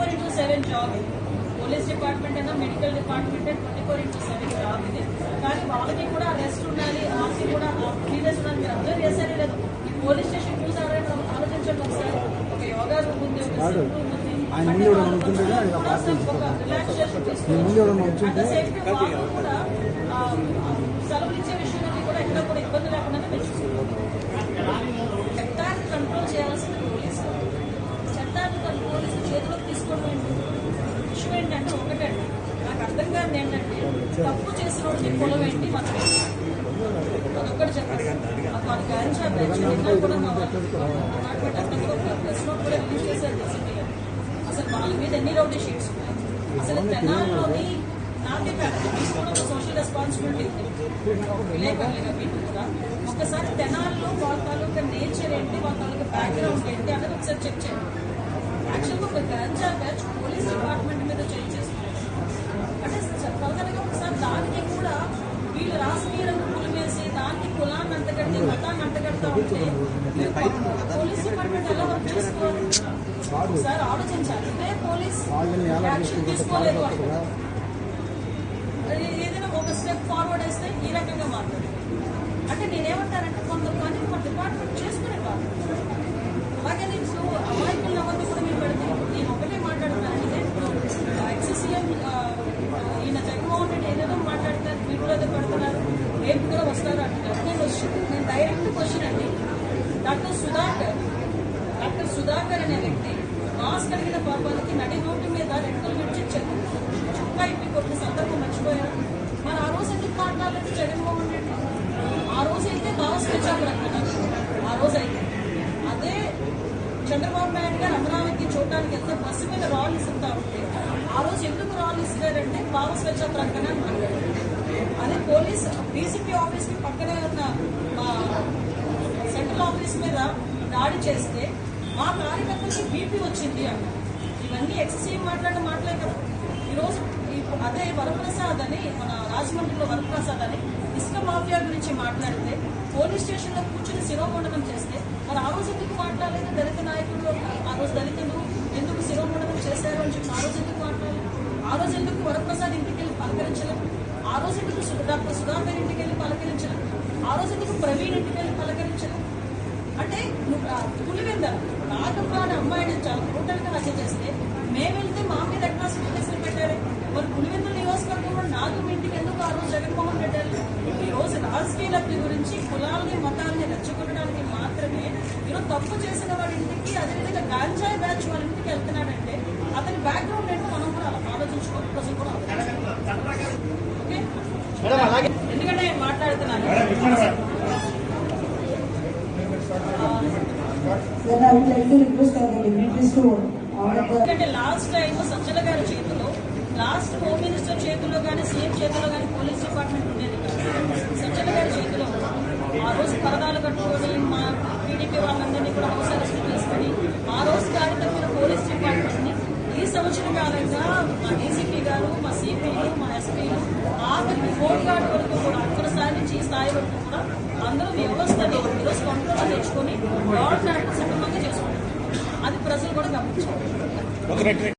24/7 job. Police department అయినా medical department 24/7 job ఇది. కానీ వాళ్ళకి కూడా రెస్ట్ ఉండాలి, ఆర్సీ కూడా సీరియస్ ఉండాలి. మీరు అబ్జర్వ్ చేశారే లేదు, ఈ పోలీస్ స్టేషన్ చూసారా ఆలోచించండి ఒకసారి. ఒక యోగా రూమ్ ఉంది, ఒక జిమ్ రూమ్ ఉంది, రిలాక్సేషన్ తీసుకోవాలి. వాళ్ళు కూడా సెలవులు ఇచ్చే విషయంలో కూడా ఎక్కడ కూడా ఇబ్బంది లేకుండా చట్టాన్ని కంట్రోల్ చేయాల్సిన పోలీసు. చట్టాన్ని పోలీసు చేతిలోకి తీసుకోవడం విషయం ఏంటంటే ఒకటండి, నాకు అర్థం కాదు ఏంటంటే తప్పు చేసిన వాడికి కులం ఏంటి మనం అదొక్కటి చెప్పాలి. వాళ్ళు గాంజా బ్యాచ్ కూడా ప్రెస్ నోట్ కూడా రిలీజ్ చేశారు డీసీపీ గారు. అసలు వాళ్ళ మీద ఎన్ని రౌడీ షీట్స్ ఉన్నాయి. అసలు తెనాల్లోని నాకే కాదు, మీకు కూడా ఒక సోషల్ రెస్పాన్సిబిలిటీ ఉంది విలేకరులుగా మీకు కూడా. ఒక్కసారి తెనాల్లో వాళ్ళ తాలూకా నేచర్ ఏంటి, వాళ్ళ తాలూకా బ్యాక్గ్రౌండ్ ఏంటి అనేది ఒకసారి చెక్ చేయండి. యాక్చువల్గా ఒక గాంజా బ్యాచ్ పోలీస్ డిపార్ట్మెంట్ మీద చెక్ చేస్తున్నారు అంటే ఫర్దర్గా ఒకసారి దానికి కూడా వీళ్ళు రాజకీయ రంగులు వేసి దానికి కులాన్ని అంటగట్టి మతాన్ని అంటగడతా ఉంటే పోలీస్ డిపార్ట్మెంట్ ఎలా వర్క్ చేసుకోవాలి ఒకసారి ఆలోచించాలి. ఇదే పోలీస్ యాక్షన్ తీసుకోలేదు, ఏదైనా ఒక స్టెప్ ఫార్వర్డ్ వేస్తే ఈ రకంగా మాట్లాడు అంటే నేనేమంటానంటే కొంతమంది మన డిపార్ట్మెంట్ చేసుకునే కాదు. అలాగే నేను అమాయకులు ఎవరిని కూడా మీరు పెడితే నేను ఒకటే మాట్లాడుతున్నానంటే ఎక్స్సీఎం ఈయన జగన్మోహన్ రెడ్డి ఏదేదో మాట్లాడతారు, వీటిలో ఏదో పెడుతున్నారు, రేపు కూడా వస్తారు అంటున్నారు. నేను డైరెక్ట్ క్వశ్చన్ అండి, డాక్టర్ సుధాకర్ అనే వ్యక్తి మాస్క్ కలిగిన పాపాలకి నడి రోడ్డు మీద రెక్కలు విడిచి చుక్కా ఇప్పి కొట్టిన సందర్భం మర్చిపోయారు. మరి ఆ రోజు ఎందుకు మాట్లాడలేదు జగన్మోహన్ రెడ్డి? ఆ రోజు అయితే భారత్ స్వచ్ఛాపురం అన్నారు. ఆ రోజు అయితే అదే చంద్రబాబు నాయుడు గారు అమరావతి చూడడానికి వెళ్తే బస్సు మీద రాళ్ళు ఇస్తుంటా ఉంటే ఆ రోజు ఎందుకు రాళ్ళు ఇస్తున్నారంటే భావ స్వచ్ఛ ప్రకటన అని మాట్లాడారు. అదే పోలీస్ డీసీపీ ఆఫీస్ కి పక్కనే ఉన్న సెంట్రల్ ఆఫీస్ మీద దాడి చేస్తే మా కార్యకర్తలకి బీపీ వచ్చింది అన్నారు. ఇవన్నీ ఎక్సీఎం మాట్లాడిన మాటలే కదా. ఈరోజు అదే వరప్రసాద్ అని మన రాజమండ్రిలో వరప్రసాద్ అని ఇసుక మాఫియా గురించి మాట్లాడితే పోలీస్ స్టేషన్ లో కూర్చుని శిరోమండనం చేస్తే మరి ఆ రోజు ఎందుకు మాట్లాడలేదు? దళిత నాయకులు ఆ రోజు దళితులు ఎందుకు శిరోమండనం చేశారు అని చెప్పి ఆ రోజు ఎందుకు మాట్లాడలేదు? ఆ రోజు ఎందుకు వరప్రసాద్ ఇంటికి వెళ్ళి పలకరించలేదు? ఆ రోజు ఎందుకు డాక్టర్ సుధాకర్ ఇంటికి వెళ్ళి పలకరించలేదు? ఆ రోజు ఎందుకు ప్రవీణ్ ఇంటికి వెళ్ళి పలకరించలేదు? అంటే పులివెంద నాగమ్మ అనే అమ్మాయిని చాలా టోటల్గా హత్య చేస్తే మేము వెళ్తే మా మీద అట్రాసిటీ కేసులు పెట్టారు. మరి పులివెంద నియోజకవర్గంలో నాగమ్మ ఇంటికి ఎందుకు ఆ రోజు జగన్మోహన్ రెడ్డి వెళ్ళి? ఈ రోజు రాజకీయ లబ్ధి గురించి కులాలని మతాలని రెచ్చగొట్టడానికి మాత్రమే ఈరోజు తప్పు చేసిన వాడి ఇంటికి అదేవిధంగా గాంజాయి బ్యాచ్ వాళ్ళ ఇంటికి వెళ్తున్నాడంటే అతని బ్యాక్గ్రౌండ్ ఏంటో మనం కూడా ఆలోచించుకోవాలి, ప్రజలు కూడా ఓకే. ఎందుకంటే నేను మాట్లాడుతున్నాను ఎందుకంటే లాస్ట్ టైం సజ్జల గారి చేతిలో, లాస్ట్ హోమ్ మినిస్టర్ చేతిలో కానీ సీఎం చేతిలో కానీ పోలీస్ డిపార్ట్మెంట్ ఉండేది కాదు. సజ్జల గారి చేతిలో ఆ రోజు పరదాలు కట్టుకొని మా టీడీపీ వాళ్ళందరినీ కూడా హౌస్ అరెస్ట్ చేసుకుని ఆ రోజు దాడి తప్పిన పోలీస్ డిపార్ట్మెంట్ ని ఈ సంవత్సర కాలంగా మా డీసీపీ గారు, మా సిపిలు, మా ఎస్పీలు ఆఖరికి హోమ్ గార్డ్ వరకు కూడా అక్కడ స్థాయి నుంచి ఈ స్థాయి వరకు కూడా అందరూ వ్యవస్థని ఈరోజు కంట్రోల్ తెచ్చుకొని గవర్నమెంట్ సక్రమంగా చేసుకుంటారు. అది ప్రజలు కూడా గమనించారు.